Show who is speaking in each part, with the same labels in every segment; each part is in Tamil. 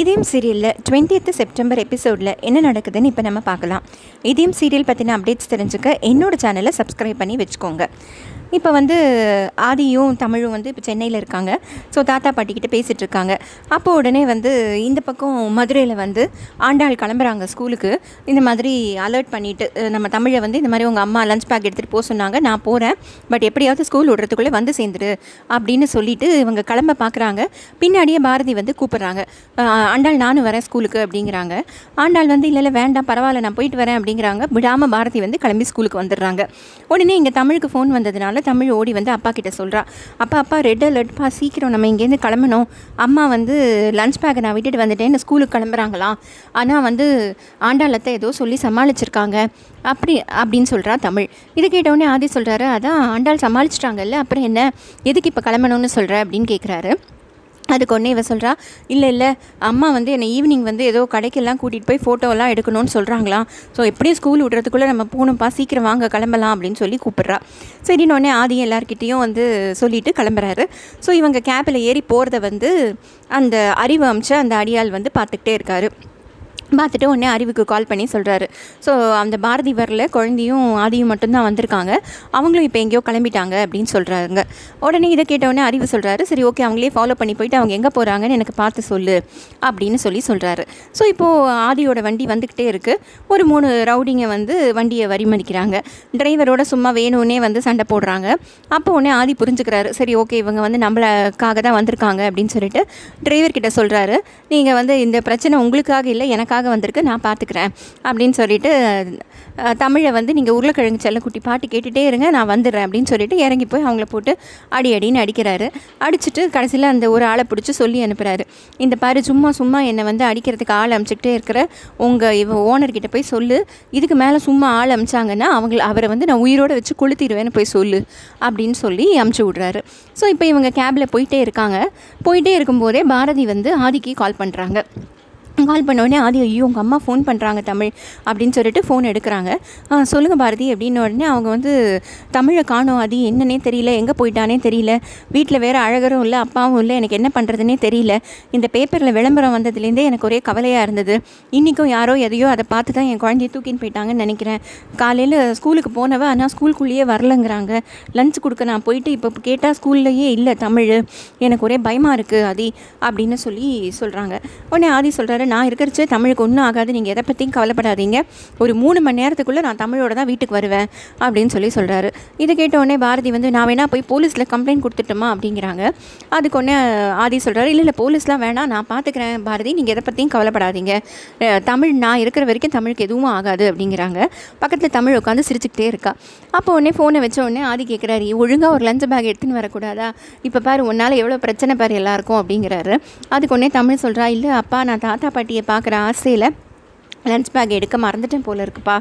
Speaker 1: இதயம் சீரியலில் 20th செப்டம்பர் எபிசோடில் என்ன நடக்குதுன்னு இப்போ நம்ம பார்க்கலாம். இதயம் சீரியல் பற்றின அப்டேட்ஸ் தெரிஞ்சுக்க என்னோடய சேனலை சப்ஸ்கிரைப் பண்ணி வச்சுக்கோங்க. இப்போ ஆதியும் தமிழும் இப்போ சென்னையில் இருக்காங்க. ஸோ தாத்தா பாட்டிக்கிட்ட பேசிகிட்டு இருக்காங்க. அப்போது உடனே இந்த பக்கம் மதுரையில் ஆண்டாள் கிளம்புறாங்க ஸ்கூலுக்கு. இந்த மாதிரி அலர்ட் பண்ணிவிட்டு நம்ம தமிழை இந்த மாதிரி உங்கள் அம்மா லஞ்ச் பேக் எடுத்துகிட்டு போக சொன்னாங்க, நான் போகிறேன், பட் எப்படியாவது ஸ்கூல் விடுறதுக்குள்ளே சேர்ந்துரு அப்படின்னு சொல்லிவிட்டு இவங்க கிளம்ப பார்க்குறாங்க. பின்னாடியே பாரதி கூப்பிட்றாங்க, ஆண்டாள் நானும் வரேன் ஸ்கூலுக்கு அப்படிங்கிறாங்க. ஆண்டாள் இல்லை வேண்டாம் பரவாயில்ல நான் போயிட்டு வரேன் அப்படிங்கிறாங்க. விடாமல் பாரதி கிளம்பி ஸ்கூலுக்கு வந்துடுறாங்க. உடனே இங்கே தமிழுக்கு ஃபோன் வந்ததுனால தமிழ் ஓடி அப்பா கிட்ட சொல்கிறா, அப்பா ரெட் அலர்ட்ப்பா, சீக்கிரம் நம்ம இங்கேருந்து கிளம்பணும். அம்மா லஞ்ச் பேக்கை நான் விட்டுட்டு வந்துட்டேன்னு ஸ்கூலுக்கு கிளம்புறாங்களாம். ஆனால் ஆண்டாளத்தை ஏதோ சொல்லி சமாளிச்சிருக்காங்க அப்படின்னு சொல்கிறா தமிழ். இது கேட்டவுடனே ஆதி சொல்கிறாரு, அதான் ஆண்டாள் சமாளிச்சிட்டாங்கல்ல, அப்புறம் என்ன எதுக்கு இப்போ கிளம்பணும்னு சொல்கிற அப்படின்னு கேட்குறாரு. அதுக்கு ஒன்றே இவ சொல்கிறா, இல்லை அம்மா என்னை ஈவினிங் ஏதோ கடைக்கெல்லாம் கூட்டிகிட்டு போய் ஃபோட்டோலாம் எடுக்கணும்னு சொல்கிறாங்களாம். ஸோ எப்படியும் ஸ்கூல் விடுறதுக்குள்ளே நம்ம போகணும்ப்பா, சீக்கிரம் வாங்க கிளம்பலாம் அப்படின்னு சொல்லி கூப்பிட்றா. சரின்னு உடனே ஆதி எல்லாருக்கிட்டேயும் சொல்லிவிட்டு கிளம்புறாரு. ஸோ இவங்க கேபில் ஏறி போகிறத அந்த அறிவு அம்ச அந்த அடியால் பார்த்துக்கிட்டே இருக்காரு. பார்த்துட்டு உடனே அறிவுக்கு கால் பண்ணி சொல்கிறாரு, ஸோ அந்த பாரதி வரல, குழந்தையும் ஆதியும் மட்டும்தான் வந்திருக்காங்க, அவங்களும் இப்போ எங்கேயோ கிளம்பிட்டாங்க அப்படின்னு சொல்கிறாங்க. உடனே இதை கேட்டவுடனே அறிவு சொல்கிறாரு, சரி ஓகே அவங்களே ஃபாலோ பண்ணி போயிட்டு அவங்க எங்கே போகிறாங்கன்னு எனக்கு பார்த்து சொல்லு அப்படின்னு சொல்கிறாரு. ஸோ இப்போது ஆதியோட வண்டி வந்துக்கிட்டே இருக்குது. ஒரு 3 ரவுடிங்க வண்டியை வரிமடிக்கிறாங்க. டிரைவரோட சும்மா வேணும்னே சண்டை போடுறாங்க. அப்போ உடனே ஆதி புரிஞ்சுக்கிறாரு, சரி ஓகே இவங்க நம்மளுக்காக தான் வந்திருக்காங்க அப்படின்னு சொல்லிட்டு டிரைவர்கிட்ட சொல்கிறாரு, நீங்கள் இந்த பிரச்சனை உங்களுக்காக இல்லை எனக்காக வந்திருக்கு, நான் பார்த்துக்கிறேன் அப்படின்னு சொல்லிட்டு தமிழை நீங்கள் உருளைக்கிழங்கு செல்லக்குட்டி பாட்டு கேட்டுகிட்டே இருங்க, நான் வந்துடுறேன் அப்படின்னு சொல்லிட்டு இறங்கி போய் அவங்கள போட்டு அடின்னு அடிக்கிறாரு. அடிச்சுட்டு கடைசியில் அந்த ஒரு ஆளை பிடிச்சி சொல்லி அனுப்புகிறாரு, இந்த பாரு சும்மா என்னை அடிக்கிறதுக்கு ஆள் அனுப்பிச்சிக்கிட்டே இருக்கிற உங்கள் ஓனர்கிட்ட போய் சொல்லு, இதுக்கு மேலே சும்மா ஆள் அனுப்பிச்சாங்கன்னா அவரை நான் உயிரோடு வச்சு கொளுத்திடுவேன்னு போய் சொல்லு அப்படின்னு சொல்லி அமுச்சு விட்றாரு. ஸோ இப்போ இவங்க கேபில் போயிட்டே இருக்காங்க. போயிட்டே இருக்கும்போதே பாரதி ஆதிக்கு கால் பண்ணுறாங்க. கால் பண்ணோடனே ஆதி, ஐயோ உங்கள் அம்மா ஃபோன் பண்ணுறாங்க தமிழ் அப்படின்னு சொல்லிட்டு ஃபோன் எடுக்கிறாங்க. சொல்லுங்கள் பாரதி அப்படின்னு உடனே அவங்க தமிழை காணோம் ஆதி, என்னன்னே தெரியல, எங்கே போயிட்டானே தெரியல, வீட்டில் வேறு அழகரும் இல்லை அப்பாவும் இல்லை, எனக்கு என்ன பண்ணுறதுனே தெரியல, இந்த பேப்பரில் விளம்பரம் வந்ததுலேருந்தே எனக்கு ஒரே கவலையாக இருந்தது, இன்றைக்கும் யாரோ எதையோ அதை பார்த்து தான் என் குழந்தைய தூக்கின்னு போயிட்டாங்கன்னு நினைக்கிறேன், காலையில் ஸ்கூலுக்கு போனவ ஆனால் ஸ்கூலுக்குள்ளேயே வரலங்கிறாங்க, லஞ்ச் கொடுக்க நான் போயிட்டு இப்போ கேட்டால் ஸ்கூல்லையே இல்லை தமிழ், எனக்கு ஒரே பயமாக இருக்குது ஆதி அப்படின்னு சொல்கிறாங்க. உடனே ஆதி சொல்கிறாரு, நான் இருக்கிறச்சே தமிழுக்கு ஒன்றும் ஆகாது, நீங்கள் எதை பற்றியும் கவலைப்படாதீங்க, ஒரு 3 மணி நேரத்துக்குள்ளே நான் தமிழோட தான் வீட்டுக்கு வருவேன் அப்படின்னு சொல்கிறாரு. இதை கேட்டவுடனே பாரதி நான் வேணா போய் போலீஸில் கம்ப்ளைண்ட் கொடுத்துட்டோமா அப்படிங்கிறாங்க. அதுக்கு ஒன்று ஆதி சொல்கிறாரு, இல்லை போலீஸ்லாம் வேணாம், நான் பார்த்துக்கிறேன் பாரதி, நீங்கள் எதை பற்றியும் கவலைப்படாதீங்க, தமிழ் நான் இருக்கிற வரைக்கும் தமிழுக்கு எதுவும் ஆகாது அப்படிங்கிறாங்க. பக்கத்தில் தமிழ் உட்காந்து சிரிச்சுக்கிட்டே இருக்கா. அப்போ உடனே ஃபோனை வச்ச உடனே ஆதி கேட்குறாரு, ஒழுங்காக ஒரு லஞ்ச் பேக் எடுத்துன்னு வரக்கூடாதா, இப்போ பாரு உன்னால் எவ்வளோ பிரச்சனை பாரு எல்லாருக்கும் அப்படிங்கிறாரு. அதுக்கு ஒன்றே தமிழ் சொல்கிறா, இல்லை அப்பா நான் தாத்தா பாட்டியை பார்க்குற ஆசையில் லஞ்ச் பேக் எடுக்க மறந்துட்டேன் போல இருக்குப்பா,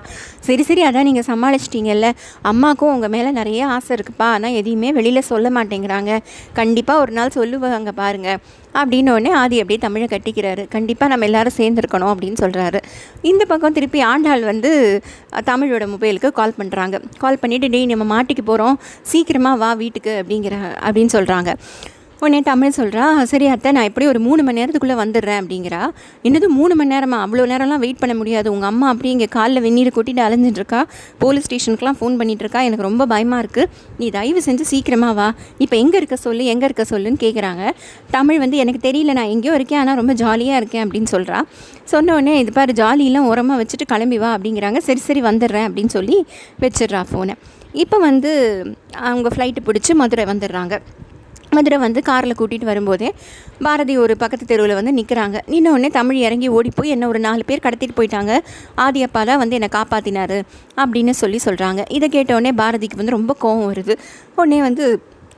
Speaker 1: சரி அதான் நீங்கள் சமாளிச்சிட்டிங்கல்ல, அம்மாவுக்கும் உங்கள் மேலே நிறைய ஆசை இருக்குப்பா, ஆனால் எதையுமே வெளியில் சொல்ல மாட்டேங்கிறாங்க, கண்டிப்பாக ஒரு நாள் சொல்லுவாங்க பாருங்கள் அப்படின்னு உடனே ஆதி அப்படியே தமிழை கட்டிக்கிறாரு. கண்டிப்பாக நம்ம எல்லோரும் சேர்ந்துருக்கணும் அப்படின்னு சொல்கிறாரு. இந்த பக்கம் திருப்பி ஆண்டாள் தமிழோட மொபைலுக்கு கால் பண்ணுறாங்க. கால் பண்ணிவிட்டு, டேய் நம்ம மாட்டிக்கு போகிறோம், சீக்கிரமாக வா வீட்டுக்கு அப்படின்னு சொல்கிறாங்க. உடனே தமிழ் சொல்கிறா, சரி அத்தை நான் எப்படி ஒரு 3 மணி நேரத்துக்குள்ளே வந்துடுறேன் அப்படிங்கிறா. என்னது 3 மணி நேரமா, அவ்வளோ நேரம்லாம் வெயிட் பண்ண முடியாது, உங்கள் அம்மா அப்படி இங்கே காலில் வெந்நீர் கொட்டிட்டு அலைஞ்சிட்ருக்கா, போலீஸ் ஸ்டேஷனுக்குலாம் ஃபோன் பண்ணிகிட்ருக்கா, எனக்கு ரொம்ப பயமாக இருக்குது, நீ தயவு செஞ்சு சீக்கிரமாக வா, இப்போ எங்கே இருக்க சொல்லுன்னு கேட்குறாங்க. தமிழ் எனக்கு தெரியல, நான் எங்கேயோ இருக்கேன், ஆனால் ரொம்ப ஜாலியாக இருக்கேன் அப்படின்னு சொல்கிறா. சொன்ன உடனே இது பாரு ஜாலியெல்லாம் உரமாக வச்சுட்டு கிளம்பி வா அப்படிங்கிறாங்க. சரி வந்துடுறேன் அப்படின்னு சொல்லி வச்சிடுறா ஃபோனை. இப்போ அவங்க ஃப்ளைட்டு பிடிச்சி மதுரை வந்துடுறாங்க. மதுரை காரில் கூட்டிகிட்டு வரும்போதே பாரதி ஒரு பக்கத்து தெருவில் நிற்கிறாங்க. உடனே தமிழ் இறங்கி ஓடி போய் என்ன ஒரு 4 பேர் கடத்திட்டு போயிட்டாங்க, ஆதி அப்பா தான் என்னை காப்பாற்றினார் அப்படின்னு சொல்கிறாங்க. இதை கேட்டவுடனே பாரதிக்கு ரொம்ப கோவம் வருது. உடனே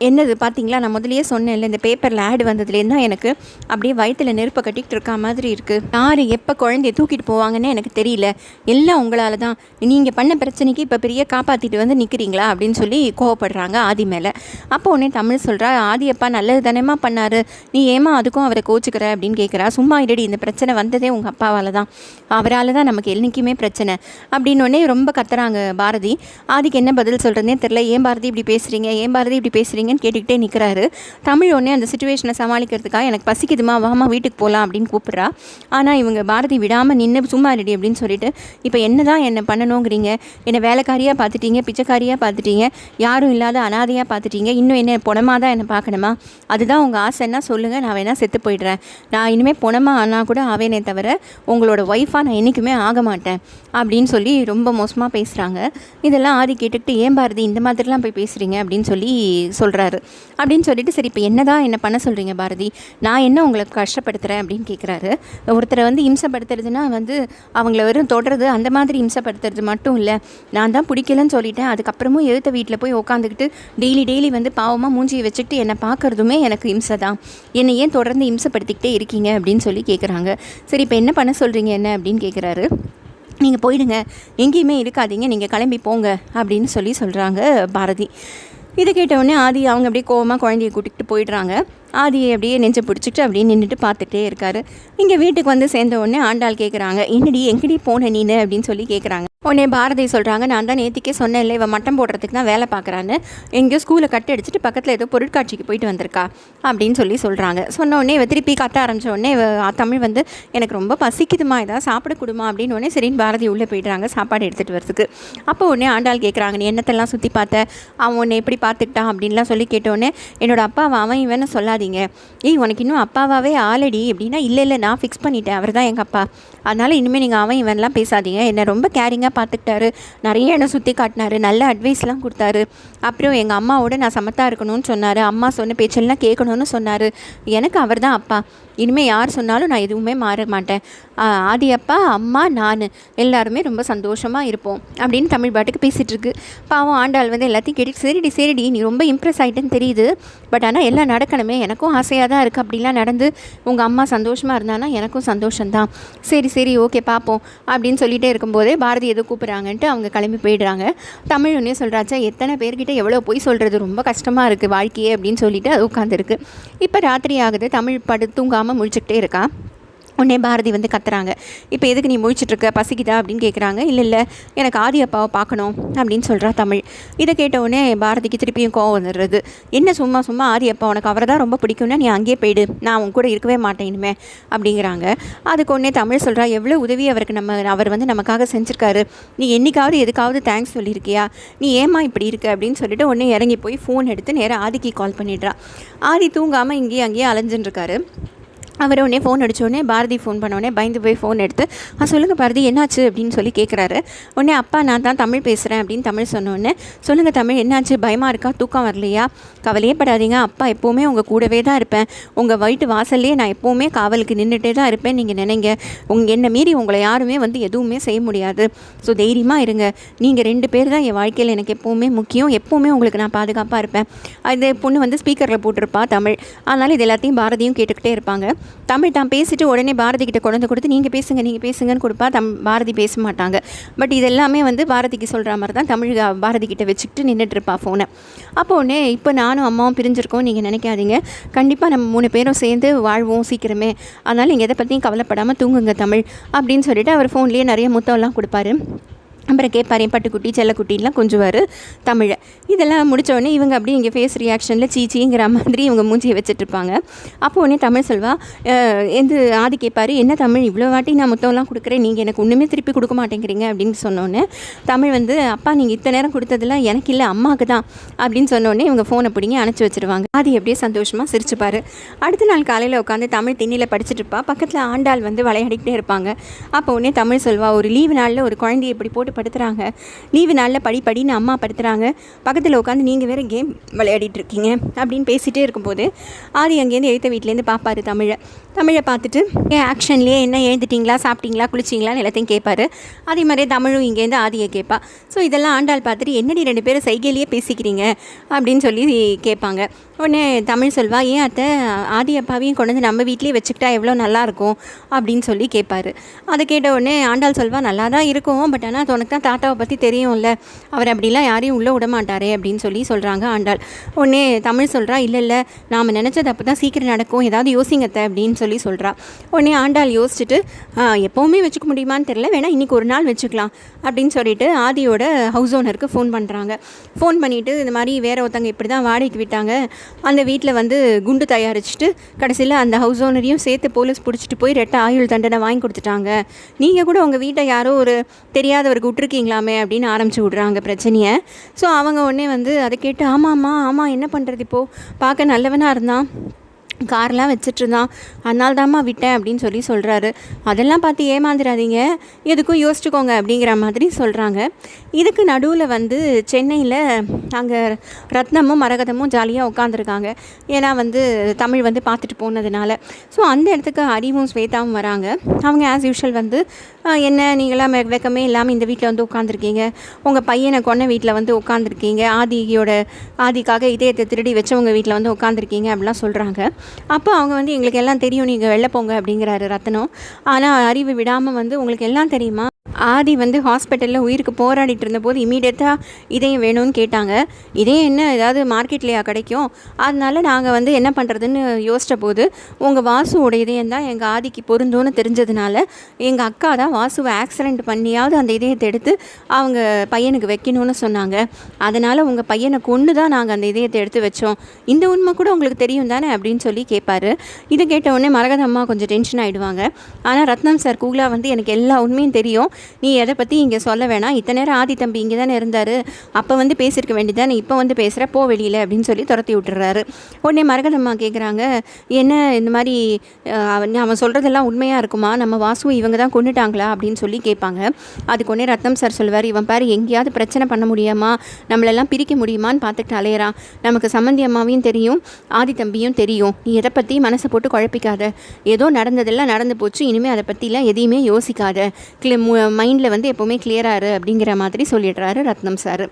Speaker 1: என்னது பார்த்தீங்களா, நான் முதலையே சொன்னேன்ல, இந்த பேப்பரில் ஆடு வந்ததுலேருந்து தான் எனக்கு அப்படியே வயிற்றில் நெருப்பை கட்டிகிட்டு இருக்கா மாதிரி இருக்குது, யார் எப்போ குழந்தைய தூக்கிட்டு போவாங்கன்னு எனக்கு தெரியல, எல்லாம் உங்களால் தான், நீங்கள் பண்ண பிரச்சனைக்கு இப்போ பெரிய காப்பாற்றிட்டு நிற்கிறீங்களா அப்படின்னு கோவப்படுறாங்க ஆதி மேலே. அப்போ உடனே தமிழ் சொல்கிறா, ஆதி அப்பா நல்லது தானேமா பண்ணார், நீ ஏமா அதுக்கும் அவரை கோச்சிக்கிற அப்படின்னு கேட்குறா. சும்மா இடடி, இந்த பிரச்சனை வந்ததே உங்கள் அப்பாவால் தான், அவரால் தான் நமக்கு என்றைக்குமே பிரச்சனை அப்படின்னோடனே ரொம்ப கத்துறாங்க பாரதி. ஆதிக்கு என்ன பதில் சொல்கிறதுனே தெரில. ஏன் பாரதி இப்படி பேசுகிறீங்க பேசுகிறீங்கன்னு கேட்டுக்கிட்டே நிற்கிறாரு. தமிழ் ஒன்றே அந்த சுச்சுவேஷனை சமாளிக்கிறதுக்காக எனக்கு பசிக்குதுமா வாமா வீட்டுக்கு போகலாம் அப்படின்னு கூப்பிட்றா. ஆனால் இவங்க பாரதி விடாமல் நின்று சும்மா ரெடி அப்படின்னு சொல்லிட்டு, இப்போ என்ன தான் என்ன பண்ணணுங்கிறீங்க? என்னை வேலைக்காரியாக பார்த்துட்டீங்க, பிச்சைக்காரியாக பார்த்துட்டீங்க, யாரும் இல்லாத அனாதையாக பார்த்துட்டீங்க, இன்னும் என்ன பொணமாக தான் என்னை பார்க்கணுமா? அதுதான் உங்கள் ஆசைன்னா சொல்லுங்கள், நான் வேணால் செத்து போயிடுறேன். நான் இனிமேல் பொணமாக ஆனால் கூட ஆவேனே தவிர உங்களோட ஒய்ஃபாக நான் என்றைக்குமே ஆக மாட்டேன் அப்படின்னு சொல்லி ரொம்ப மோசமாக பேசுகிறாங்க. இதெல்லாம் ஆதி கேட்டுக்கிட்டு, ஏன் பாரதி இந்த மாதிரிலாம் போய் பேசுகிறீங்க அப்படின்னு சொல்லி சொல்கிறாரு. அப்படின்னு சொல்லிட்டு, சரி இப்போ என்ன தான் என்ன பண்ண சொல்கிறீங்க பாரதி, நான் என்ன உங்களுக்கு கஷ்டப்படுத்துகிறேன் அப்படின்னு கேட்குறாரு. ஒருத்தரை வந்து இம்சப்படுத்துறதுனா வந்து அவங்கள வெறும் தொடர்றது அந்த மாதிரி இம்சப்படுத்துறது மட்டும் இல்லை, நான் தான் பிடிக்கலன்னு சொல்லிட்டேன், அதுக்கப்புறமும் எழுத்த வீட்டில் போய் உட்காந்துக்கிட்டு டெய்லி வந்து பாவமாக மூஞ்சியை வச்சுக்கிட்டு என்னை பார்க்குறதுமே எனக்கு இம்சை தான், என்னை ஏன் தொடர்ந்து இம்சப்படுத்திக்கிட்டே இருக்கீங்க அப்படின்னு சொல்லி கேட்குறாங்க. சரி இப்போ என்ன பண்ண சொல்கிறீங்க என்ன அப்படின்னு கேட்குறாரு. நீங்கள் போயிடுங்க, எங்கேயுமே இருக்காதீங்க, நீங்கள் கிளம்பி போங்க அப்படின்னு சொல்கிறாங்க பாரதி. இதை கேட்டவுடனே ஆதி அவங்க அப்படியே கோவமாக குழந்தைய கூட்டிகிட்டு போயிடுறாங்க. ஆதியை அப்படியே நெஞ்சை பிடிச்சிட்டு அப்படியே நின்றுட்டு பார்த்துட்டே இருக்காரு. இங்கே வீட்டுக்கு வந்து சேர்ந்த உடனே ஆண்டாள் கேட்குறாங்க, என்னடி எங்கடி போன நீனு அப்படின்னு சொல்லி கேட்குறாங்க. உடனே பாரதி சொல்கிறாங்க, நான் தான் நேற்றுக்கே சொன்னேன் இல்லை, இவன் மட்டம் போடுறதுக்கு தான் வேலை பார்க்குறான்னு, எங்கேயோ ஸ்கூலை கட்டு அடிச்சுட்டு பக்கத்தில் ஏதோ பொருட்காட்சிக்கு போயிட்டு வந்திருக்கா அப்படின்னு சொல்கிறாங்க. சொன்ன உடனே இவ திருப்பி கத்த ஆரம்பித்த உடனே தமிழ் வந்து, எனக்கு ரொம்ப பசிக்குதுமா, ஏதாவது சாப்பிட கொடுமா அப்படின்னு உடனே சரின்னு பாரதி உள்ளே போய்ட்றாங்க சாப்பாடு எடுத்துகிட்டு வரதுக்கு. அப்போ உடனே ஆண்டாள் கேட்குறாங்க, நீ என்னத்தெல்லாம் சுற்றி பார்த்த, அவன் உன்னை எப்படி பார்த்துக்கிட்டான் அப்படின்லாம் சொல்லி கேட்டோடனே, என்னோடய அப்பாவை அவன் இவன்னு சொல்லாதீங்க, ஏய் உனக்கு இன்னும் அப்பாவாகவே ஆல்ரெடி அப்படின்னா, இல்லை நான் ஃபிக்ஸ் பண்ணிட்டேன், அவர் தான் எங்கள் அப்பா, அதனால் இனிமேல் நீங்கள் அவன் இவன்லாம் பேசாதீங்க, என்னை ரொம்ப கேரிங்காக பார்த்துக்கிட்டாரு, நிறைய என்னை சுற்றி காட்டினாரு, நல்ல அட்வைஸ்லாம் கொடுத்தாரு, அப்புறம் எங்கள் அம்மாவோட நான் சமத்தாக இருக்கணும்னு சொன்னார், அம்மா சொன்ன பேச்செல்லாம் கேட்கணும்னு சொன்னார், எனக்கு அவர் தான் அப்பா, இனிமேல் யார் சொன்னாலும் நான் எதுவுமே மாற மாட்டேன், ஆதி அப்பா அம்மா நான் எல்லாருமே ரொம்ப சந்தோஷமாக இருப்போம் அப்படின்னு தமிழ் பாட்டுக்கு பேசிகிட்ருக்கு. பாவம் ஆண்டாள் வந்து எல்லாத்தையும் கேட்டு, சரிடி நீ ரொம்ப இம்ப்ரெஸ் ஆகிட்டேன்னு தெரியுது, பட் ஆனால் எல்லாம் நடக்கணுமே, எனக்கும் ஆசையாக தான் இருக்குது, அப்படிலாம் நடந்து உங்கள் அம்மா சந்தோஷமாக இருந்தானா எனக்கும் சந்தோஷம்தான், சரி ஓகே பார்ப்போம் அப்படின்னு சொல்லிகிட்டே இருக்கும்போதே பாரதி எதோ கூப்பிட்றாங்கன்ட்டு அவங்க கிளம்பி போயிடுறாங்க. தமிழ் ஒன்றே சொல்கிறாச்சா, எத்தனை பேர்கிட்ட எவ்வளோ போய் சொல்கிறது, ரொம்ப கஷ்டமாக இருக்குது வாழ்க்கையே அப்படின்னு சொல்லிட்டு அது உட்காந்துருக்கு. இப்போ ராத்திரி ஆகுது, தமிழ் தூங்காமல் முழிச்சுக்கிட்டே இருக்கா. உடனே பாரதி வந்து கத்துறாங்க, இப்போ எதுக்கு நீ முழிச்சிட்ருக்க, பசிக்குதா அப்படின்னு கேட்குறாங்க. இல்லை எனக்கு ஆதி அப்பாவை பார்க்கணும் அப்படின்னு சொல்கிறா தமிழ். இதை கேட்டவுடனே பாரதிக்கு திருப்பியும் கோவம் வந்துடுறது. என்ன சும்மா ஆதி அப்பா, உனக்கு அவரை தான் ரொம்ப பிடிக்கும்னா நீ அங்கேயே போயிடு, நான் உன் கூட இருக்கவே மாட்டேன் இனிமே அப்படிங்கிறாங்க. அதுக்கு உடனே தமிழ் சொல்கிறா, எவ்வளோ உதவி அவருக்கு அவர் வந்து நமக்காக செஞ்சுருக்காரு, நீ என்றைக்காவது எதுக்காவது தேங்க்ஸ் சொல்லியிருக்கியா, நீ ஏமா இப்படி இருக்கு அப்படின்னு சொல்லிட்டு உடனே இறங்கி போய் ஃபோன் எடுத்து நேராக ஆதிக்கு கால் பண்ணிடுறா. ஆதி தூங்காமல் இங்கேயும் அங்கேயே அலைஞ்சுட்டுருக்காரு. அவர் உடனே ஃபோன் அடித்தோடனே பாரதி ஃபோன் பண்ணோடனே பயந்து போய் ஃபோன் எடுத்து, சொல்லுங்கள் பாரதி என்னாச்சு அப்படின்னு சொல்லி கேட்குறாரு. உடனே அப்பா நான் தான் தமிழ் பேசுகிறேன் அப்படின்னு தமிழ் சொன்னோடனே, சொல்லுங்கள் தமிழ் என்னாச்சு, பயமாக இருக்கா, தூக்கம் வரலையா, கவலையே படாதீங்க, அப்பா எப்போவுமே உங்கள் கூடவே தான் இருப்பேன், உங்கள் வீட்டு வாசல்லே நான் எப்போவுமே காவலுக்கு நின்றுட்டே தான் இருப்பேன், நீங்கள் நினைங்க, என்னை மீறி உங்களை யாருமே வந்து எதுவுமே செய்ய முடியாது, ஸோ தைரியமாக இருங்க, நீங்கள் 2 பேர் தான் என் வாழ்க்கையில் எனக்கு எப்போவுமே முக்கியம், எப்போவுமே உங்களுக்கு நான் பாதுகாப்பாக இருப்பேன். அது பொண்ணு வந்து ஸ்பீக்கரில் போட்டிருப்பா தமிழ், அதனால் இது எல்லாத்தையும் பாரதியும் கேட்டுக்கிட்டே இருப்பாங்க. தமிழ் தான் பேசிட்டு உடனே பாரதி கிட்ட கொண்டு கொடுத்து நீங்கள் பேசுங்கன்னு கொடுப்பா. பாரதி பேச மாட்டாங்க. பட் இது எல்லாமே வந்து பாரதிக்கு சொல்கிற மாதிரி தான் தமிழ் பாரதி கிட்ட வச்சுக்கிட்டு நின்றுட்டு இருப்பா ஃபோனை. அப்போ உடனே இப்போ நானும் அம்மாவும் பிரிஞ்சிருக்கோம், நீங்கள் நினைக்காதீங்க, கண்டிப்பாக நம்ம 3 பேரும் சேர்ந்து வாழ்வோம் சீக்கிரமே, அதனால் நீங்கள் எதை பற்றியும் கவலைப்படாமல் தூங்குங்க தமிழ் அப்படின்னு சொல்லிட்டு அவர் ஃபோன்லேயே நிறைய முத்தம்லாம் கொடுப்பாரு. அப்புறம் கேட்பார், என் பட்டுக்குட்டி செல்லக்குட்டின்லாம் கொஞ்சுவார் தமிழை. இதெல்லாம் முடித்தோடனே இவங்க அப்படியே இங்கே ஃபேஸ் ரியாக்ஷனில் சீச்சிங்கிற மாதிரி இவங்க மூஞ்சியை வச்சுட்ருப்பாங்க. அப்போ உடனே தமிழ் சொல்வா, எந்த ஆதி கேட்பார், என்ன தமிழ் இவ்வளோ வாட்டி நான் முத்தம்லாம் கொடுக்குறேன், நீங்கள் எனக்கு ஒன்றுமே திருப்பி கொடுக்க மாட்டேங்கிறீங்க அப்படின்னு சொன்னோன்னே தமிழ் வந்து, அப்பா நீங்கள் இத்தனை நேரம் கொடுத்ததெல்லாம் எனக்கு இல்லை அம்மாவுக்கு தான் அப்படின்னு சொன்னோடனே இவங்க ஃபோனை பிடிங்கி அணைச்சி வச்சுருவாங்க. ஆதி அப்படியே சந்தோஷமாக சிரிச்சுப்பார். அடுத்த நாள் காலையில் உட்காந்து தமிழ் திண்ணியில் படிச்சுட்ருப்பா. பக்கத்தில் ஆண்டாள் வந்து விளையாடிக்கிட்டே இருப்பாங்க. அப்போ உடனே தமிழ் சொல்வா, ஒரு லீவு நாளில் ஒரு குழந்தையை இப்படி போட்டு படுத்துகிறாங்க, லீவு நாளில் படின்னு அம்மா படுத்துகிறாங்க, பக்கத்தில் உட்காந்து நீங்கள் வேறு கேம் விளையாடிட்டு இருக்கீங்க அப்படின்னு பேசிகிட்டே இருக்கும்போது ஆதி அங்கேருந்து எழுத்த வீட்டிலேருந்து பார்ப்பார் தமிழை பார்த்துட்டு, ஆக்ஷன்லேயே என்ன எழுந்துட்டிங்களா, சாப்பிட்டீங்களா, குளிச்சிங்களான்னு எல்லாத்தையும் கேட்பார். அதே மாதிரி தமிழும் இங்கேருந்து ஆதியை கேட்பா. ஸோ இதெல்லாம் ஆண்டாள் பார்த்துட்டு, என்னடி 2 பேரும் சைகையிலேயே பேசிக்கிறீங்க அப்படின்னு சொல்லி கேட்பாங்க. உடனே தமிழ் சொல்வா, ஏன் அத்தை ஆதி அப்பாவையும் கொண்டு வந்து நம்ம வீட்லேயே வச்சுக்கிட்டா எவ்வளோ நல்லாயிருக்கும் அப்படின்னு சொல்லி கேட்பாரு. அதை கேட்ட உடனே ஆண்டாள் சொல்வா, நல்லா தான் இருக்கும், பட் ஆனால் உனக்கு தான் தாத்தாவை பற்றி தெரியும்ல, அவர் அப்படிலாம் யாரையும் உள்ளே விட மாட்டாரே அப்படின்னு சொல்லி சொல்கிறாங்க ஆண்டாள். உடனே தமிழ் சொல்கிறா, இல்லை நாம் நினச்சது அப்போ தான் சீக்கிரம் நடக்கும், ஏதாவது யோசிங்கத்த அப்படின்னு சொல்லி சொல்கிறா. உடனே ஆண்டாள் யோசிச்சுட்டு எப்போவுமே வச்சுக்க முடியுமான்னு தெரியல, வேணால் இன்றைக்கி ஒரு நாள் வச்சுக்கலாம் அப்படின்னு சொல்லிட்டு ஆதியோட ஹவுஸ் ஓனருக்கு ஃபோன் பண்ணுறாங்க. ஃபோன் பண்ணிவிட்டு இந்த மாதிரி வேற ஒருத்தங்க இப்படி தான் வாடகைக்கு விட்டாங்க, அந்த வீட்டில் வந்து குண்டு தயாரிச்சுட்டு கடைசியில் அந்த ஹவுஸ் ஓனரையும் சேர்த்து போலீஸ் பிடிச்சிட்டு போய் 2 ஆயுள் தண்டனை வாங்கி கொடுத்துட்டாங்க, நீங்கள் கூட உங்கள் வீட்டை யாரோ ஒரு தெரியாதவருக்கு விட்டுருக்கீங்களாமே அப்படின்னு ஆரம்பிச்சு விட்றாங்க பிரச்சனையை. ஸோ அவங்க உடனே வந்து அதை கேட்டு ஆமாம் என்ன பண்ணுறது, இப்போது பார்க்க நல்லவனாக இருந்தான், கார்லாம் வச்சிட்ருந்தான், அதனால தாம்மா விட்டேன் அப்படின்னு சொல்லி சொல்கிறாரு. அதெல்லாம் பார்த்து ஏமாந்துடாதீங்க, எதுக்கும் யோசிச்சுக்கோங்க அப்படிங்கிற மாதிரி சொல்கிறாங்க. இதுக்கு நடுவில் வந்து சென்னையில் அங்கே ரத்னமும் மரகதமும் ஜாலியாக உட்காந்துருக்காங்க. ஏன்னா வந்து தமிழ் வந்து பார்த்துட்டு போனதுனால. ஸோ அந்த இடத்துக்கு ஹரிவும் ஸ்வேதாவும் வராங்க. அவங்க ஆஸ் யூஷுவல் வந்து என்ன நீங்களாம் வெக்கமே இல்லாமல் இந்த வீட்டில் வந்து உட்காந்துருக்கீங்க, உங்கள் பையனை கொன்ன வீட்டில் வந்து உட்காந்துருக்கீங்க, ஆதிக்காக இதயத்தை திருடி வச்சவங்க வீட்டில் வந்து உட்காந்துருக்கீங்க அப்படிலாம் சொல்கிறாங்க. அப்போ அவங்க வந்து எங்களுக்கு எல்லாம் தெரியும், நீங்கள் வெளில போங்க அப்படிங்கிறாரு ரத்னம். ஆனால் அறிவு விடாமல் வந்து உங்களுக்கு எல்லாம் தெரியுமா, ஆதி வந்து ஹாஸ்பிட்டலில் உயிருக்கு போராடிட்டு இருந்தபோது இமீடியட்டாக இதயம் வேணும்னு கேட்டாங்க, இதயம் என்ன ஏதாவது மார்க்கெட்லையா கிடைக்கும், அதனால நாங்கள் வந்து என்ன பண்ணுறதுன்னு யோசித்த போது உங்கள் வாசுவோட இதயம் தான் எங்கள் ஆதிக்கு பொருந்தோன்னு தெரிஞ்சதுனால எங்கள் அக்கா தான் வாசுவை ஆக்சிடெண்ட் பண்ணியாவது அந்த இதயத்தை எடுத்து அவங்க பையனுக்கு வைக்கணும்னு சொன்னாங்க, அதனால் உங்கள் பையனை கொண்டு தான் நாங்கள் அந்த இதயத்தை எடுத்து வச்சோம், இந்த உண்மை கூட உங்களுக்கு தெரியும் தானே அப்படின்னு சொல்லி கேட்பாரு. இதை கேட்ட உடனே மரகதம்மா கொஞ்சம் டென்ஷன் ஆகிடுவாங்க. ஆனால் ரத்னம் சார் கூகுளாக வந்து எனக்கு எல்லா உண்மையும் தெரியும், நீ எதை பற்றி இங்கே சொல்ல வேணாம், இத்தனை நேரம் ஆதி தம்பி இங்கே தானே இருந்தார், அப்போ வந்து பேசியிருக்க வேண்டியதானே, இப்போ வந்து பேசுகிற போ வெளியில் அப்படின்னு சொல்லி துரத்தி விட்டுறாரு. உடனே மரகதம்மா கேட்குறாங்க, என்ன இந்த மாதிரி அவன் சொல்கிறதெல்லாம் உண்மையாக இருக்குமா, நம்ம வாசுவை இவங்க தான் கொண்டுட்டாங்களா அப்படின்னு சொல்லி கேட்பாங்க. அதுக்கு உடனே ரத்னம் சார் சொல்வார், இவன் பாரு எங்கேயாவது பிரச்சனை பண்ண முடியுமா, நம்மளெல்லாம் பிரிக்க முடியுமான்னு பார்த்துட்டு அலையிறான், நமக்கு சம்மந்தி அம்மாவையும் தெரியும் ஆதி தம்பியும் தெரியும், நீ எதை பற்றி மனசை போட்டு குழப்பிக்காத, ஏதோ நடந்ததெல்லாம் நடந்து போச்சு, இனிமேல் அதை பற்றிலாம் எதையுமே யோசிக்காத, மைண்டில் வந்து எப்போவுமே கிளியராரு அப்படிங்கிற மாதிரி சொல்லிடுறாரு ரத்னம் சார்.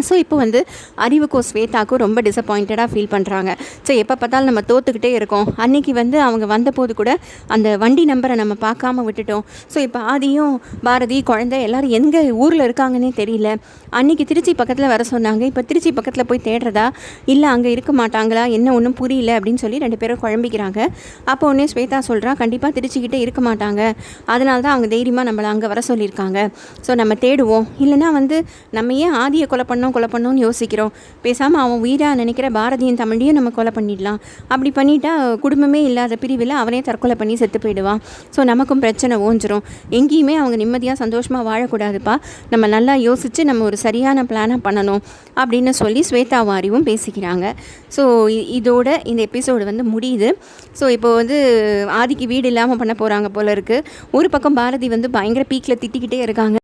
Speaker 1: ஸோ இப்போ வந்து அறிவுக்கும் ஸ்வேதாக்கும் ரொம்ப டிசப்பாயிண்டடாக ஃபீல் பண்ணுறாங்க. ஸோ எப்போ பார்த்தாலும் நம்ம தோற்றுக்கிட்டே இருக்கோம், அன்றைக்கி வந்து அவங்க வந்தபோது கூட அந்த வண்டி நம்பரை நம்ம பார்க்காம விட்டுட்டோம். ஸோ இப்போ ஆதியும் பாரதி குழந்தை எல்லோரும் எங்கே ஊரில் இருக்காங்கன்னே தெரியல, அன்றைக்கி திருச்சி பக்கத்தில் வர சொன்னாங்க, இப்போ திருச்சி பக்கத்தில் போய் தேடுறதா இல்லை அங்கே இருக்க மாட்டாங்களா என்ன ஒன்றும் புரியல அப்படின்னு சொல்லி 2 பேரும் குழம்பிக்கிறாங்க. அப்போ ஒன்றே ஸ்வேதா சொல்கிறா, கண்டிப்பாக திருச்சிக்கிட்டே இருக்க மாட்டாங்க, அதனால தான் அவங்க தைரியமாக நம்மளை அங்கே வர சொல்லியிருக்காங்க, ஸோ நம்ம தேடுவோம், இல்லைனா வந்து நம்ம ஏன் ஆதியை கொலை பண்ணணும்னு யோசிக்கிறோம், பேசாமல் அவன் உயிராக நினைக்கிற பாரதியின் தமிழையும் நம்ம கொலை பண்ணிடலாம், அப்படி பண்ணிட்டா குடும்பமே இல்லாத பிரிவில் அவனே தற்கொலை பண்ணி செத்து போயிடுவான், ஸோ நமக்கும் பிரச்சனை ஓஞ்சிரும், எங்கேயுமே அவங்க நிம்மதியாக சந்தோஷமாக வாழக்கூடாதுப்பா, நம்ம நல்லா யோசித்து நம்ம ஒரு சரியான பிளானாக பண்ணணும் அப்படின்னு சொல்லி ஸ்வேதாவும் அறிவும் பேசிக்கிறாங்க. ஸோ இதோட இந்த எபிசோடு வந்து முடியுது. ஸோ இப்போ வந்து ஆதிக்கு வீடு இல்லாமல் பண்ண போகிறாங்க போல இருக்குது. ஒரு பக்கம் பாரதி வந்து பயங்கர பீக்கில் திட்டிக்கிட்டே இருக்காங்க,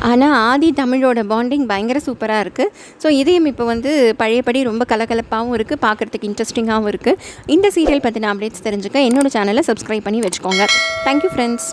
Speaker 1: ஆனால் ஆதி தமிழோட பாண்டிங் பயங்கர சூப்பராக இருக்குது. ஸோ இதையும் இப்போ வந்து பழையபடி ரொம்ப கலகலப்பாகவும் இருக்குது, பார்க்குறதுக்கு இன்ட்ரெஸ்டிங்காகவும் இருக்குது. இந்த சீரியல் பற்றின அப்டேட்ஸ் தெரிஞ்சுக்க என்னோடய சேனலை சப்ஸ்கிரைப் பண்ணி வச்சுக்கோங்க. Thank you friends.